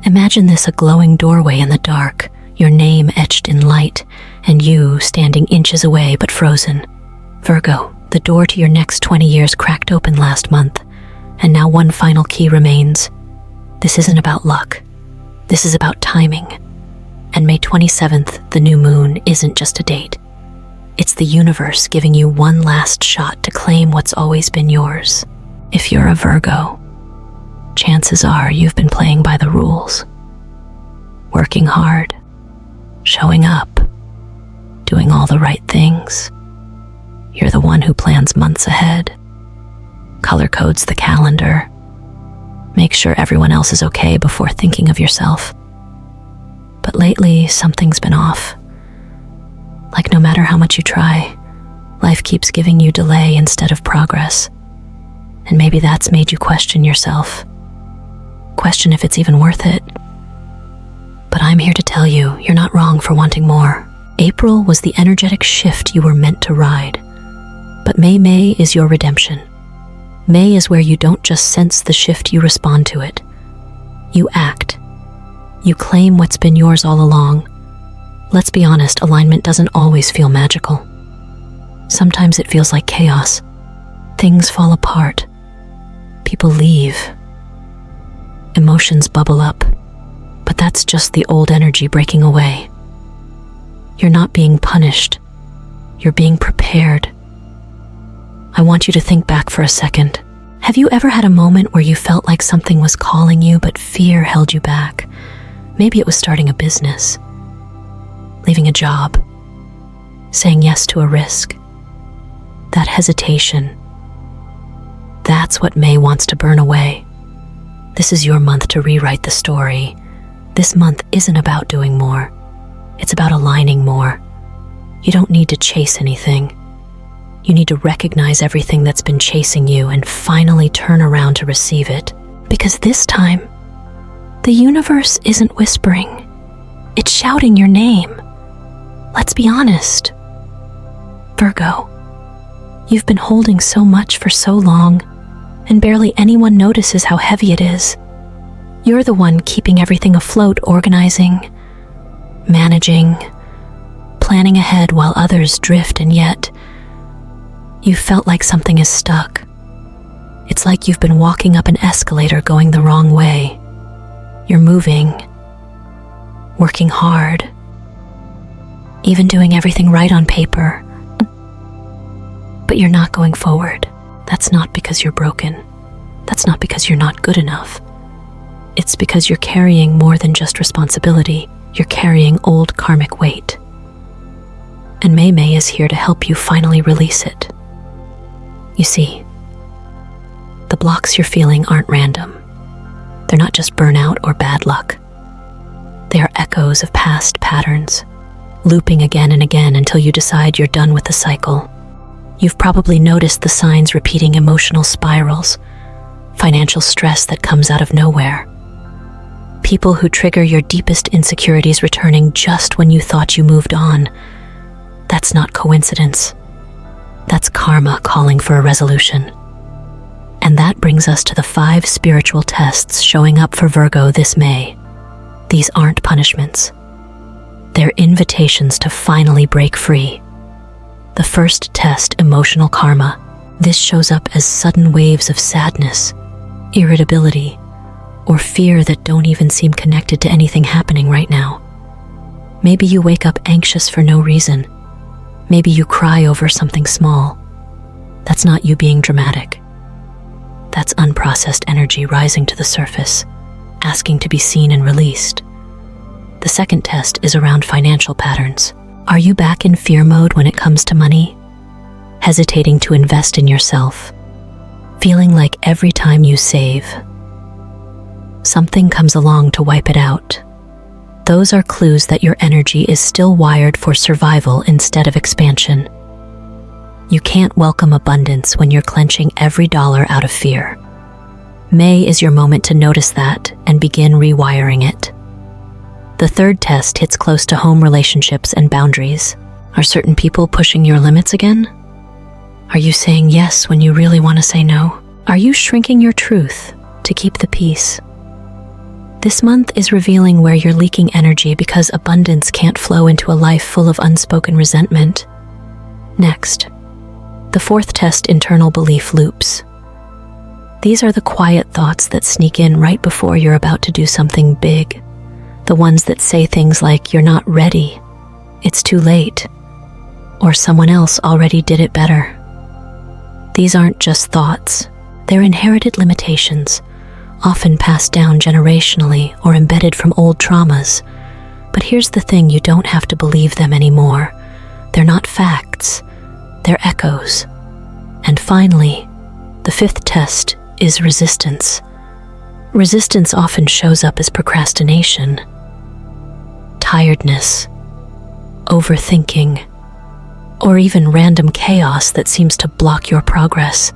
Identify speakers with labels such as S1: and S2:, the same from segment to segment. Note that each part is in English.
S1: Imagine this: a glowing doorway in the dark, your name etched in light, and you standing inches away but frozen. Virgo, the door to your next 20 years cracked open last month, and now one final key remains. This isn't about luck. This is about timing. And May 27th, the new moon, isn't just a date. It's the universe giving you one last shot to claim what's always been yours. If you're a Virgo, chances are you've been playing by the rules. Working hard, showing up, doing all the right things. You're the one who plans months ahead, color codes the calendar, makes sure everyone else is okay before thinking of yourself. But lately, something's been off. Like no matter how much you try, life keeps giving you delay instead of progress. And maybe that's made you question yourself. Question if it's even worth it. But I'm here to tell you, you're not wrong for wanting more. April was the energetic shift you were meant to ride. But May is your redemption. May is where you don't just sense the shift, you respond to it. You act. You claim what's been yours all along. Let's be honest, alignment doesn't always feel magical. Sometimes it feels like chaos. Things fall apart. People leave. Emotions bubble up. But that's just the old energy breaking away. You're not being punished. You're being prepared. I want you to think back for a second. Have you ever had a moment where you felt like something was calling you, but fear held you back? Maybe it was starting a business, leaving a job, saying yes to a risk. That hesitation, that's what May wants to burn away. This is your month to rewrite the story. This month isn't about doing more. It's about aligning more. You don't need to chase anything. You need to recognize everything that's been chasing you and finally turn around to receive it. Because this time, the universe isn't whispering. It's shouting your name. Let's be honest. Virgo, you've been holding so much for so long, and barely anyone notices how heavy it is. You're the one keeping everything afloat, organizing, managing, planning ahead while others drift, and yet you felt like something is stuck. It's like you've been walking up an escalator going the wrong way. You're moving, working hard, even doing everything right on paper, but you're not going forward. That's not because you're broken. That's not because you're not good enough. It's because you're carrying more than just responsibility. You're carrying old karmic weight. And May is here to help you finally release it. You see, the blocks you're feeling aren't random. They're not just burnout or bad luck. They are echoes of past patterns, looping again and again until you decide you're done with the cycle. You've probably noticed the signs repeating: emotional spirals, financial stress that comes out of nowhere, people who trigger your deepest insecurities returning just when you thought you moved on. That's not coincidence. That's karma calling for a resolution. And that brings us to the 5 spiritual tests showing up for Virgo this May. These aren't punishments. They're invitations to finally break free. The first test, emotional karma. This shows up as sudden waves of sadness, irritability, or fear that don't even seem connected to anything happening right now. Maybe you wake up anxious for no reason. Maybe you cry over something small. That's not you being dramatic. That's unprocessed energy rising to the surface, asking to be seen and released. The second test is around financial patterns. Are you back in fear mode when it comes to money? Hesitating to invest in yourself? Feeling like every time you save, something comes along to wipe it out? Those are clues that your energy is still wired for survival instead of expansion. You can't welcome abundance when you're clenching every dollar out of fear. May is your moment to notice that and begin rewiring it. The third test hits close to home, relationships, and boundaries. Are certain people pushing your limits again? Are you saying yes when you really want to say no? Are you shrinking your truth to keep the peace? This month is revealing where you're leaking energy because abundance can't flow into a life full of unspoken resentment. Next, the fourth test, internal belief loops. These are the quiet thoughts that sneak in right before you're about to do something big. The ones that say things like, "You're not ready," "It's too late," or "Someone else already did it better." These aren't just thoughts. They're inherited limitations, often passed down generationally or embedded from old traumas. But here's the thing, you don't have to believe them anymore. They're not facts, they're echoes. And finally, the fifth test is resistance. Resistance often shows up as procrastination, tiredness, overthinking, or even random chaos that seems to block your progress.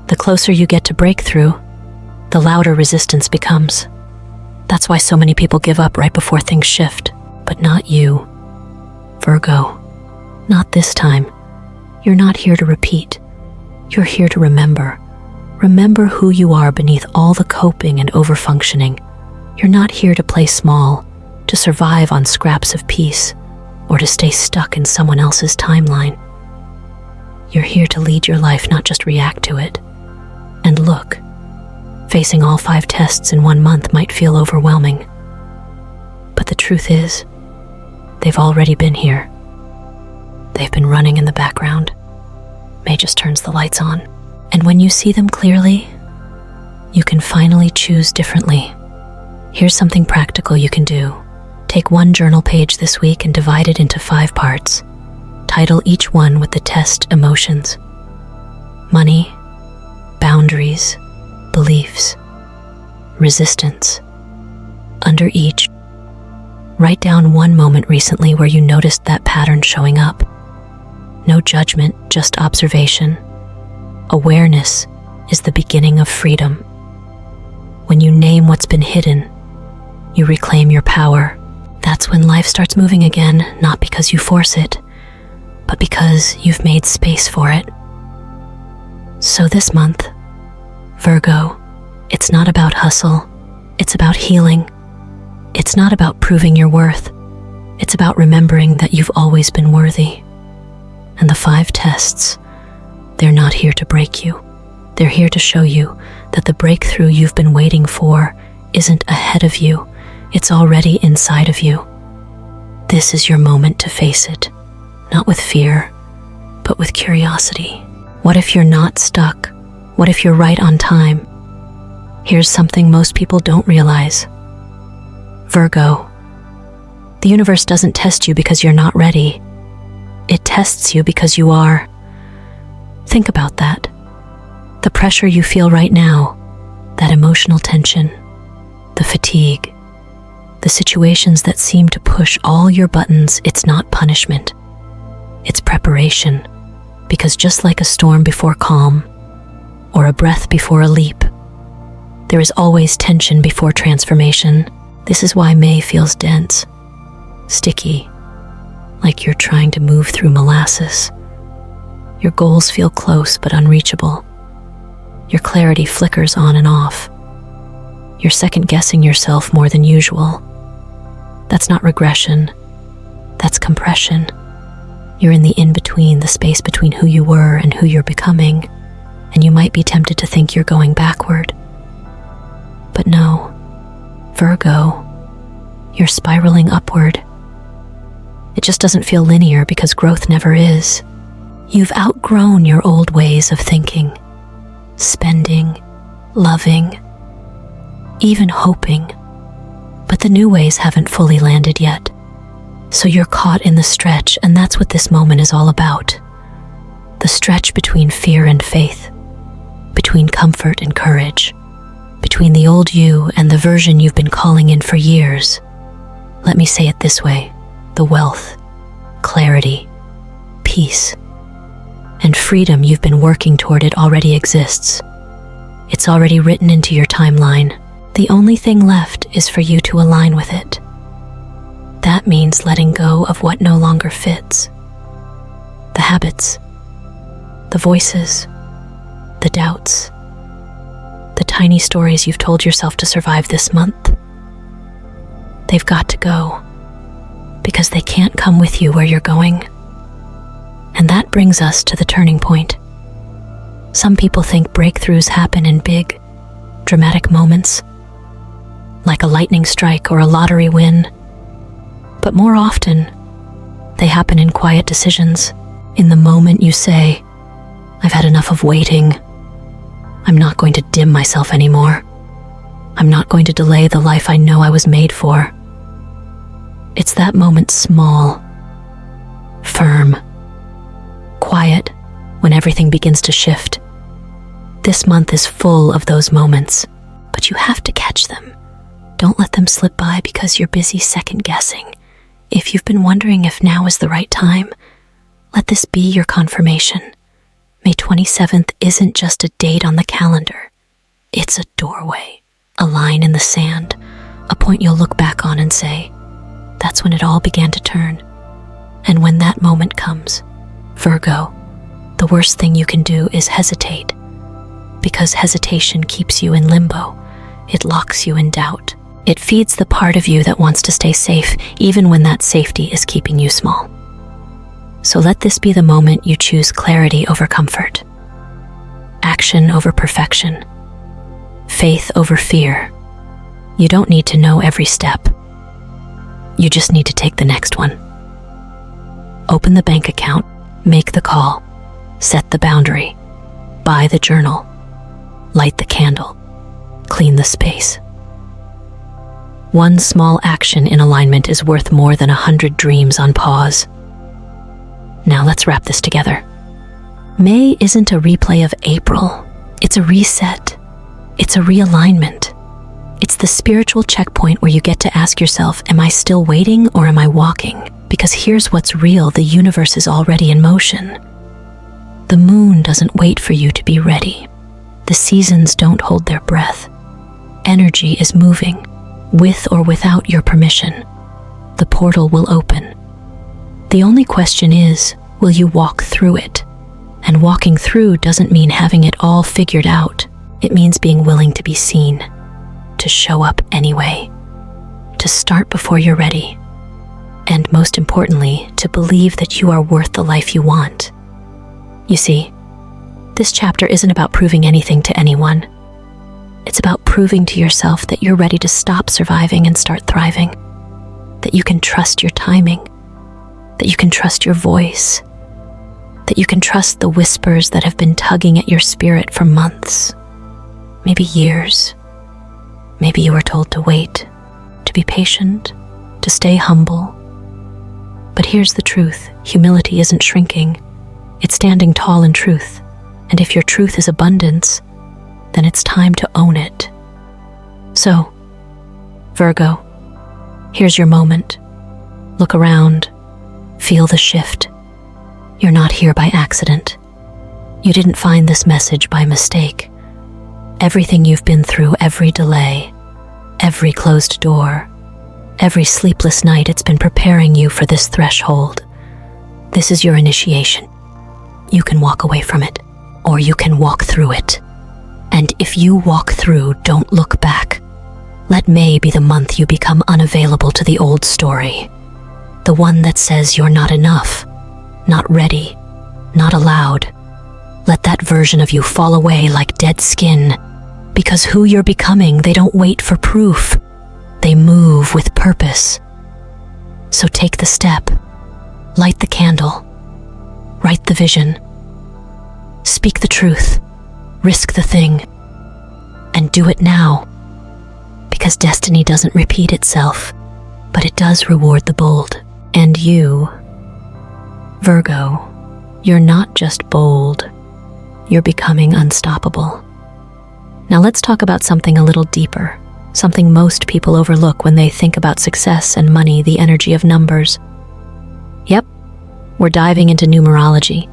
S1: The closer you get to breakthrough, the louder resistance becomes. That's why so many people give up right before things shift. But not you, Virgo. Not this time. You're not here to repeat. You're here to remember. Remember who you are beneath all the coping and overfunctioning. You're not here to play small, to survive on scraps of peace, or to stay stuck in someone else's timeline. You're here to lead your life, not just react to it. And look, facing all 5 tests in 1 month might feel overwhelming. But the truth is, they've already been here. They've been running in the background. May just turns the lights on. And when you see them clearly, you can finally choose differently. Here's something practical you can do. Take one journal page this week and divide it into 5 parts. Title each one with the test emotions: money, boundaries, beliefs, resistance. Under each, write down one moment recently where you noticed that pattern showing up. No judgment, just observation. Awareness is the beginning of freedom. When you name what's been hidden, you reclaim your power. That's when life starts moving again, not because you force it, but because you've made space for it. So this month, Virgo, it's not about hustle, it's about healing. It's not about proving your worth, it's about remembering that you've always been worthy. And the 5 tests, they're not here to break you. They're here to show you that the breakthrough you've been waiting for isn't ahead of you, it's already inside of you. This is your moment to face it, not with fear, but with curiosity. What if you're not stuck? What if you're right on time? Here's something most people don't realize. Virgo, the universe doesn't test you because you're not ready. It tests you because you are. Think about that. The pressure you feel right now, that emotional tension, the fatigue, the situations that seem to push all your buttons, it's not punishment. It's preparation. Because just like a storm before calm, or a breath before a leap, there is always tension before transformation. This is why May feels dense, sticky, like you're trying to move through molasses. Your goals feel close but unreachable. Your clarity flickers on and off. You're second-guessing yourself more than usual. That's not regression, that's compression. You're in the in-between, the space between who you were and who you're becoming, and you might be tempted to think you're going backward. But no, Virgo, you're spiraling upward. It just doesn't feel linear because growth never is. You've outgrown your old ways of thinking, spending, loving, even hoping. But the new ways haven't fully landed yet. So you're caught in the stretch, and that's what this moment is all about. The stretch between fear and faith, between comfort and courage, between the old you and the version you've been calling in for years. Let me say it this way: the wealth, clarity, peace, and freedom you've been working toward, it already exists. It's already written into your timeline. The only thing left is for you to align with it. That means letting go of what no longer fits. The habits, the voices, the doubts, the tiny stories you've told yourself to survive this month. They've got to go, because they can't come with you where you're going. And that brings us to the turning point. Some people think breakthroughs happen in big, dramatic moments, like a lightning strike or a lottery win. But more often, they happen in quiet decisions. In the moment you say, "I've had enough of waiting. I'm not going to dim myself anymore. I'm not going to delay the life I know I was made for." It's that moment, small, firm, quiet, when everything begins to shift. This month is full of those moments, but you have to catch them. Don't let them slip by because you're busy second-guessing. If you've been wondering if now is the right time, let this be your confirmation. May 27th isn't just a date on the calendar. It's a doorway, a line in the sand, a point you'll look back on and say, "That's when it all began to turn." And when that moment comes, Virgo, the worst thing you can do is hesitate, because hesitation keeps you in limbo. It locks you in doubt. It feeds the part of you that wants to stay safe, even when that safety is keeping you small. So let this be the moment you choose clarity over comfort, action over perfection, faith over fear. You don't need to know every step. You just need to take the next one. Open the bank account, make the call, set the boundary, buy the journal, light the candle, clean the space. One small action in alignment is worth more than 100 dreams on pause. Now let's wrap this together. May isn't a replay of April. It's a reset. It's a realignment. It's the spiritual checkpoint where you get to ask yourself, am I still waiting or am I walking? Because here's what's real, the universe is already in motion. The moon doesn't wait for you to be ready. The seasons don't hold their breath. Energy is moving, with or without your permission. The portal will open. The only question is, will you walk through it? And walking through doesn't mean having it all figured out. It means being willing to be seen, to show up anyway, to start before you're ready, and most importantly, to believe that you are worth the life you want. You see, this chapter isn't about proving anything to anyone. It's about proving to yourself that you're ready to stop surviving and start thriving, that you can trust your timing, that you can trust your voice, that you can trust the whispers that have been tugging at your spirit for months, maybe years. Maybe you were told to wait, to be patient, to stay humble. But here's the truth. Humility isn't shrinking. It's standing tall in truth. And if your truth is abundance, then it's time to own it. So, Virgo, here's your moment. Look around. Feel the shift. You're not here by accident. You didn't find this message by mistake. Everything you've been through, every delay, every closed door, every sleepless night, it's been preparing you for this threshold. This is your initiation. You can walk away from it, or you can walk through it. And if you walk through, don't look back. Let May be the month you become unavailable to the old story. The one that says you're not enough, not ready, not allowed. Let that version of you fall away like dead skin. Because who you're becoming, they don't wait for proof. They move with purpose. So take the step, light the candle, write the vision, speak the truth, risk the thing, and do it now. Because destiny doesn't repeat itself, but it does reward the bold. And you, Virgo, you're not just bold, you're becoming unstoppable. Now let's talk about something a little deeper, something most people overlook when they think about success and money, the energy of numbers. Yep, we're diving into numerology,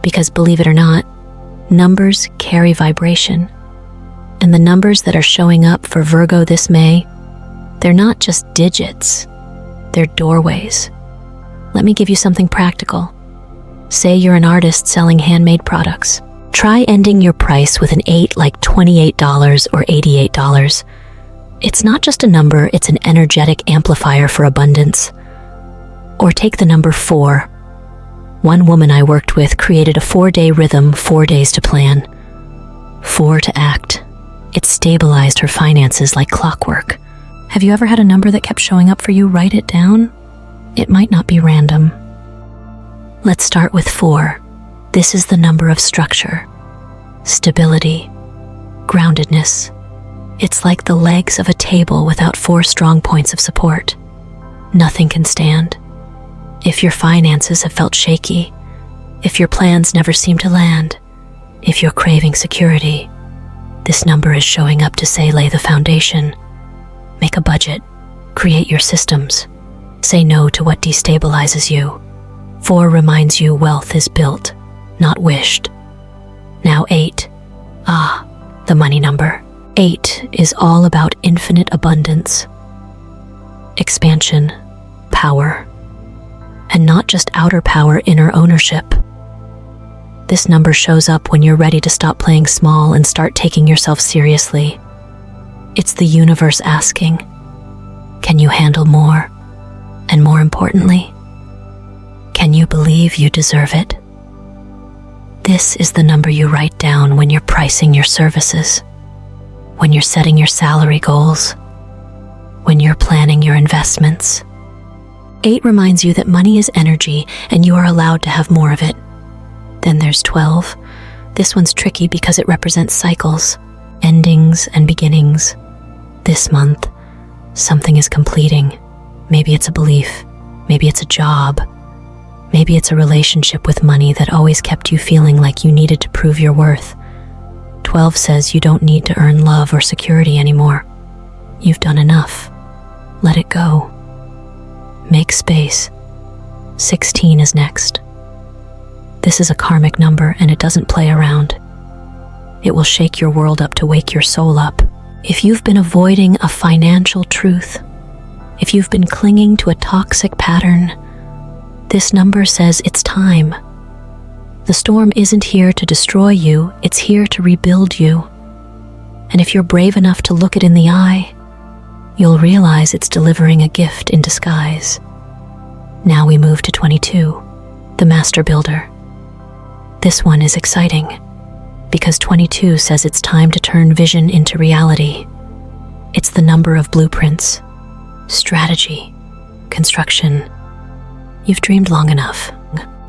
S1: because believe it or not, numbers carry vibration. And the numbers that are showing up for Virgo this May, they're not just digits, they're doorways. Let me give you something practical. Say you're an artist selling handmade products. Try ending your price with an 8 like $28 or $88. It's not just a number, it's an energetic amplifier for abundance. Or take the number 4. One woman I worked with created a 4-day rhythm, 4 days to plan, 4 to act. It stabilized her finances like clockwork. Have you ever had a number that kept showing up for you? Write it down. It might not be random. Let's start with 4. This is the number of structure, stability, groundedness. It's like the legs of a table without 4 strong points of support. Nothing can stand. If your finances have felt shaky, if your plans never seem to land, if you're craving security, this number is showing up to say lay the foundation. Make a budget, create your systems, say no to what destabilizes you. 4 reminds you wealth is built, not wished. Now 8. The money number. 8 is all about infinite abundance, expansion, power, and not just outer power, inner ownership. This number shows up when you're ready to stop playing small and start taking yourself seriously. It's the universe asking, can you handle more? And more importantly, can you believe you deserve it? This is the number you write down when you're pricing your services, when you're setting your salary goals, when you're planning your investments. 8 reminds you that money is energy and you are allowed to have more of it. Then there's 12. This one's tricky because it represents cycles, endings and beginnings. This month, something is completing. Maybe it's a belief, maybe it's a job, maybe it's a relationship with money that always kept you feeling like you needed to prove your worth. 12 says you don't need to earn love or security anymore. You've done enough. Let it go. Make space. 16 is next. This is a karmic number and it doesn't play around. It will shake your world up to wake your soul up. If you've been avoiding a financial truth, if you've been clinging to a toxic pattern, this number says it's time. The storm isn't here to destroy you, it's here to rebuild you. And if you're brave enough to look it in the eye, you'll realize it's delivering a gift in disguise. Now we move to 22, the master builder. This one is exciting, because 22 says it's time to turn vision into reality. It's the number of blueprints, strategy, construction. You've dreamed long enough.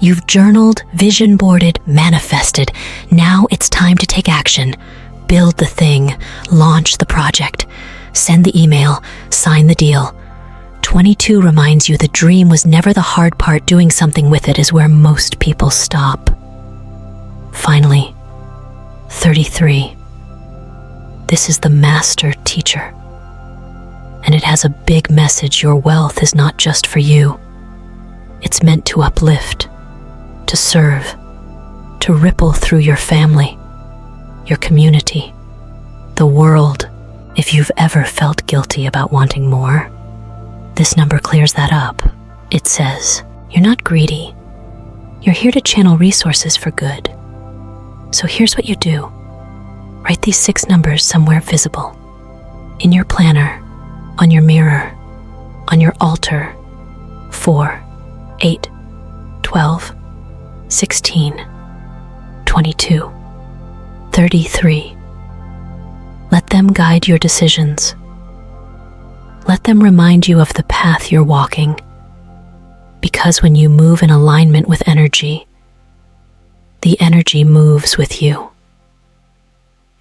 S1: You've journaled, vision boarded, manifested. Now it's time to take action. Build the thing, launch the project, send the email, sign the deal. 22 reminds you the dream was never the hard part. Doing something with it is where most people stop. Finally, 33. This is the master teacher. And it has a big message. Your wealth is not just for you. It's meant to uplift, to serve, to ripple through your family, your community, the world. If you've ever felt guilty about wanting more, this number clears that up. It says, you're not greedy. You're here to channel resources for good. So here's what you do. Write these 6 numbers somewhere visible. In your planner, on your mirror, on your altar. 4, 8, 12, 16, 22, 33. Let them guide your decisions. Let them remind you of the path you're walking. Because when you move in alignment with energy, the energy moves with you.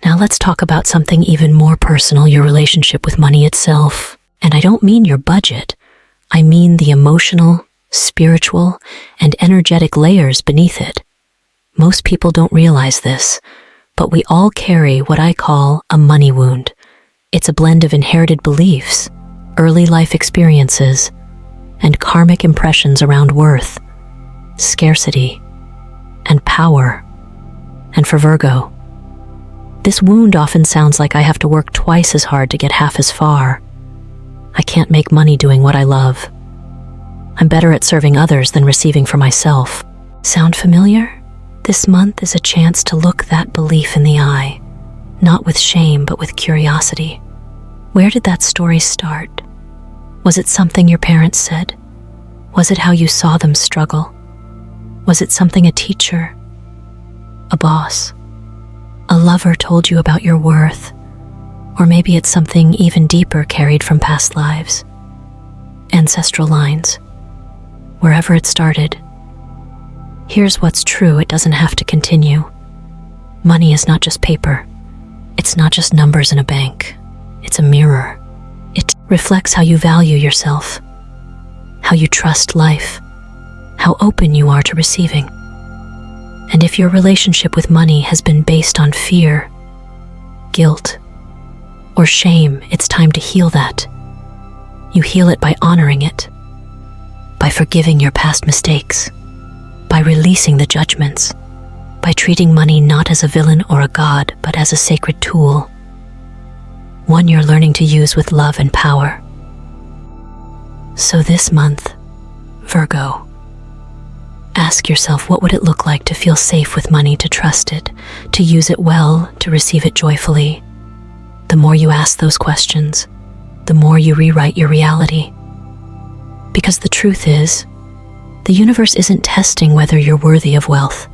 S1: Now let's talk about something even more personal, your relationship with money itself. And I don't mean your budget. I mean the emotional, spiritual, and energetic layers beneath it. Most people don't realize this, but we all carry what I call a money wound. It's a blend of inherited beliefs, early life experiences, and karmic impressions around worth, scarcity, and power. And for Virgo, this wound often sounds like I have to work twice as hard to get half as far. I can't make money doing what I love. I'm better at serving others than receiving for myself. Sound familiar? This month is a chance to look that belief in the eye, not with shame, but with curiosity. Where did that story start? Was it something your parents said? Was it how you saw them struggle? Was it something a teacher, a boss, a lover told you about your worth? Or maybe it's something even deeper carried from past lives, ancestral lines. Wherever it started, here's what's true: it doesn't have to continue. Money is not just paper. It's not just numbers in a bank. It's a mirror. It reflects how you value yourself, how you trust life, how open you are to receiving. And if your relationship with money has been based on fear, guilt, or shame, it's time to heal that. You heal it by honoring it, by forgiving your past mistakes, by releasing the judgments, by treating money not as a villain or a god, but as a sacred tool, one you're learning to use with love and power. So this month, Virgo, ask yourself, what would it look like to feel safe with money, to trust it, to use it well, to receive it joyfully? The more you ask those questions, the more you rewrite your reality. Because the truth is, the universe isn't testing whether you're worthy of wealth.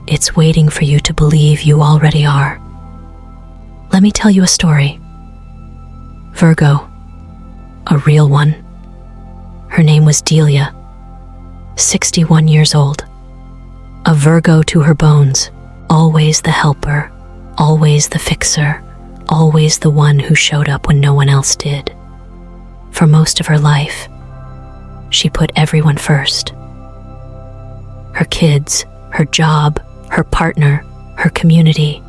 S1: It's waiting for you to believe you already are. Let me tell you a story. Virgo, a real one. Her name was Delia, 61 years old. A Virgo to her bones, always the helper, always the fixer, always the one who showed up when no one else did. For most of her life, she put everyone first. Her kids, her job, her partner, her community.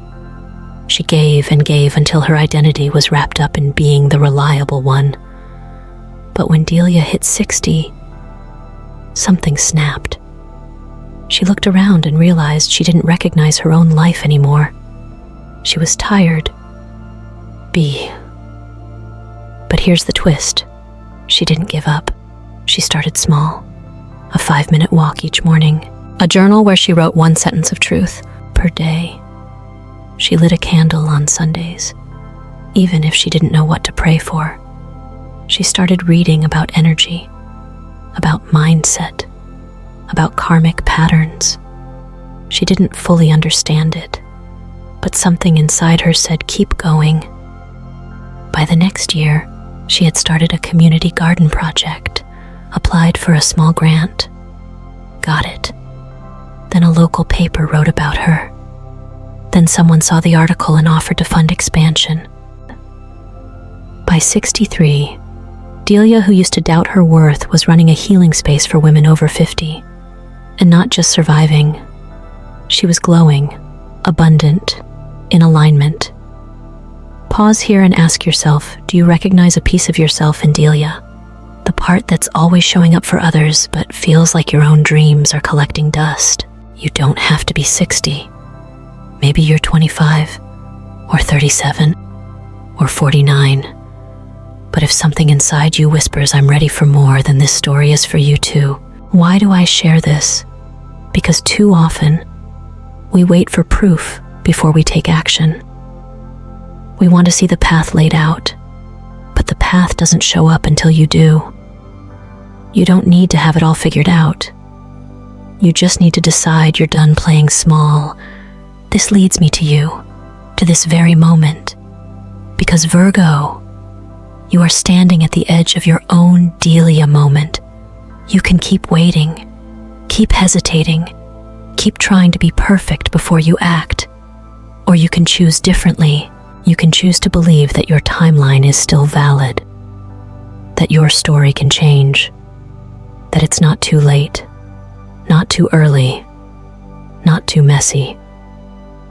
S1: She gave and gave until her identity was wrapped up in being the reliable one. But when Delia hit 60, something snapped. She looked around and realized she didn't recognize her own life anymore. She was tired. But here's the twist. She didn't give up. She started small. A 5-minute walk each morning. A journal where she wrote one sentence of truth per day. She lit a candle on Sundays, even if she didn't know what to pray for. She started reading about energy, about mindset, about karmic patterns. She didn't fully understand it, but something inside her said, keep going. By the next year, she had started a community garden project, applied for a small grant, got it. Then a local paper wrote about her. Then someone saw the article and offered to fund expansion. By 63, Delia, who used to doubt her worth, was running a healing space for women over 50. And not just surviving, she was glowing, abundant, in alignment. Pause here and ask yourself, do you recognize a piece of yourself in Delia? The part that's always showing up for others but feels like your own dreams are collecting dust. You don't have to be 60. Maybe you're 25, or 37, or 49. But if something inside you whispers, I'm ready for more, then this story is for you too. Why do I share this? Because too often, we wait for proof before we take action. We want to see the path laid out, but the path doesn't show up until you do. You don't need to have it all figured out. You just need to decide you're done playing small. This leads me to you, to this very moment. Because Virgo, you are standing at the edge of your own Delia moment. You can keep waiting, keep hesitating, keep trying to be perfect before you act. Or you can choose differently. You can choose to believe that your timeline is still valid, that your story can change, that it's not too late, not too early, not too messy,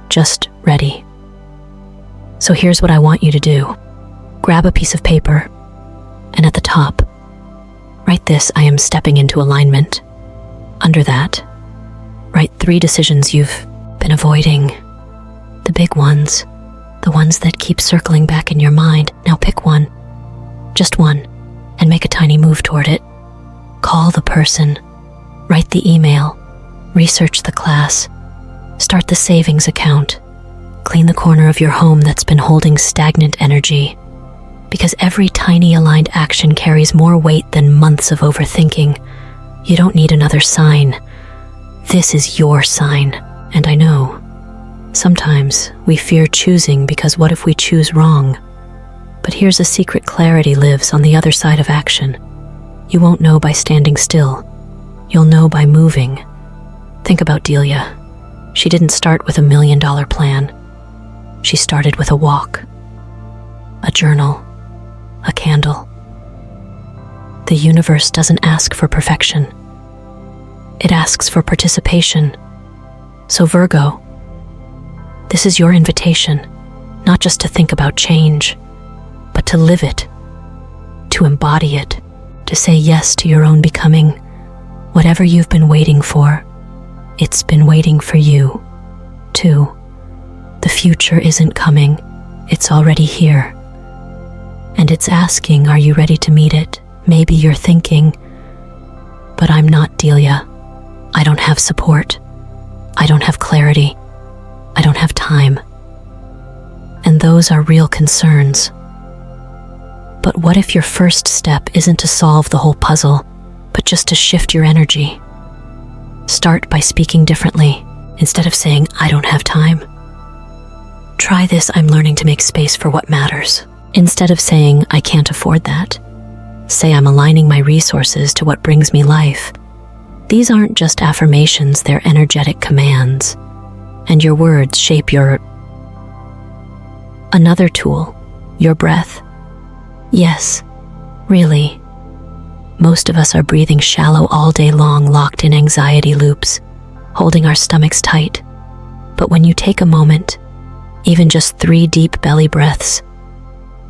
S1: just ready. So here's what I want you to do. Grab a piece of paper, and at the top, write this: I am stepping into alignment. Under that, write 3 decisions you've been avoiding, the big ones, the ones that keep circling back in your mind. Now pick one, just one, and make a tiny move toward it. Call the person, write the email, research the class, start the savings account, clean the corner of your home that's been holding stagnant energy. because every tiny aligned action carries more weight than months of overthinking. You don't need another sign. This is your sign. And I know, sometimes we fear choosing because what if we choose wrong? But here's a secret: clarity lives on the other side of action. You won't know by standing still. You'll know by moving. Think about Delia. She didn't start with $1 million plan. She started with a walk, a journal, a candle. The universe doesn't ask for perfection. It asks for participation. So Virgo, this is your invitation, not just to think about change, but to live it, to embody it, to say yes to your own becoming. Whatever you've been waiting for, it's been waiting for you, too. The future isn't coming, it's already here. And it's asking, are you ready to meet it? Maybe you're thinking, but I'm not Delia. I don't have support. I don't have clarity. I don't have time. And those are real concerns. But what if your first step isn't to solve the whole puzzle, but just to shift your energy? Start by speaking differently. Instead of saying, I don't have time, try this: I'm learning to make space for what matters. Instead of saying, I can't afford that, say, I'm aligning my resources to what brings me life. These aren't just affirmations, they're energetic commands. And your words shape your... Another tool, your breath. Yes, really. Most of us are breathing shallow all day long, locked in anxiety loops, holding our stomachs tight. But when you take a moment, even just 3 deep belly breaths,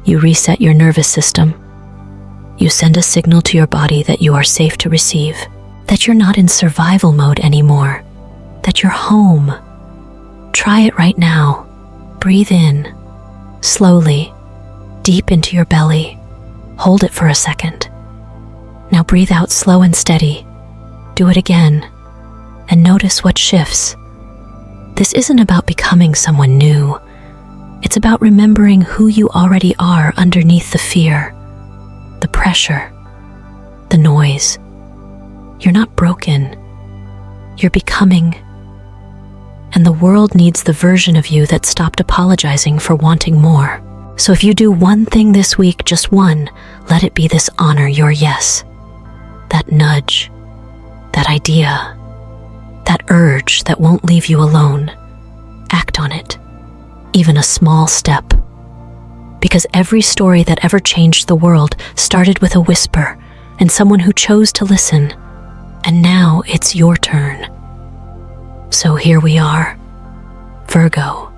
S1: you reset your nervous system. You send a signal to your body that you are safe to receive, that you're not in survival mode anymore, that you're home. Try it right now. Breathe in, slowly, deep into your belly. Hold it for a second. Now breathe out slow and steady. Do it again, and notice what shifts. This isn't about becoming someone new. It's about remembering who you already are underneath the fear, the pressure, the noise. You're not broken. You're becoming. And the world needs the version of you that stopped apologizing for wanting more. So if you do one thing this week, just one, let it be this: honor your yes. That nudge, that idea, that urge that won't leave you alone. Act on it, even a small step. Because every story that ever changed the world started with a whisper and someone who chose to listen. And now it's your turn. So here we are, Virgo.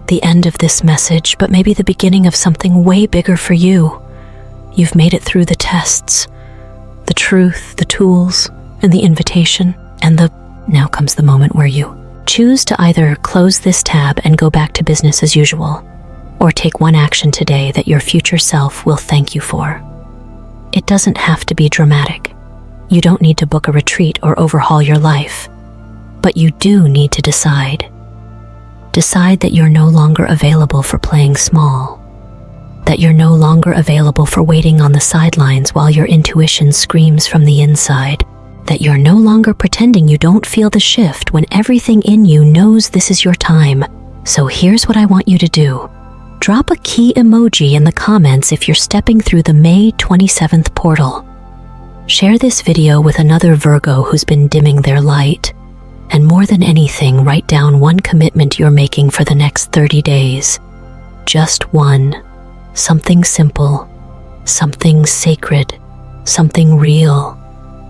S1: The end of this message, but maybe the beginning of something way bigger for you. You've made it through the tests, the truth, the tools, and the invitation. And now comes the moment where you choose to either close this tab and go back to business as usual, or take one action today that your future self will thank you for. It doesn't have to be dramatic. You don't need to book a retreat or overhaul your life. But you do need to decide. Decide that you're no longer available for playing small. That you're no longer available for waiting on the sidelines while your intuition screams from the inside. That you're no longer pretending you don't feel the shift when everything in you knows this is your time. So here's what I want you to do. Drop a key emoji in the comments if you're stepping through the May 27th portal. Share this video with another Virgo who's been dimming their light. And more than anything, write down one commitment you're making for the next 30 days. Just one. Something simple, something sacred, something real.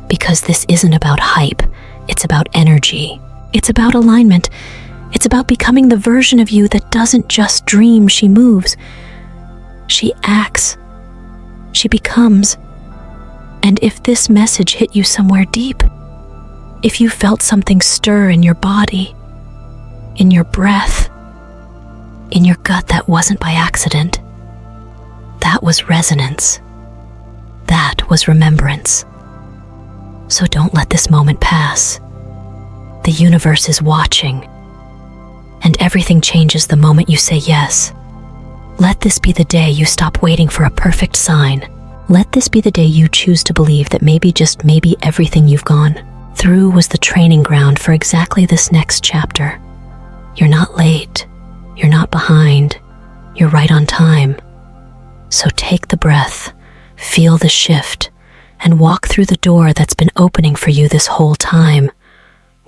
S1: Because this isn't about hype, it's about energy. It's about alignment. It's about becoming the version of you that doesn't just dream, she moves. She acts. She becomes. And if this message hit you somewhere deep, if you felt something stir in your body, in your breath, in your gut, that wasn't by accident. That was resonance. That was remembrance. So don't let this moment pass. The universe is watching, and everything changes the moment you say yes. Let this be the day you stop waiting for a perfect sign. Let this be the day you choose to believe that maybe, just maybe, everything you've gone through was the training ground for exactly this next chapter. You're not late. You're not behind. You're right on time. So take the breath, feel the shift, and walk through the door that's been opening for you this whole time.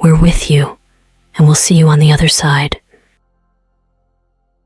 S1: We're with you, and we'll see you on the other side.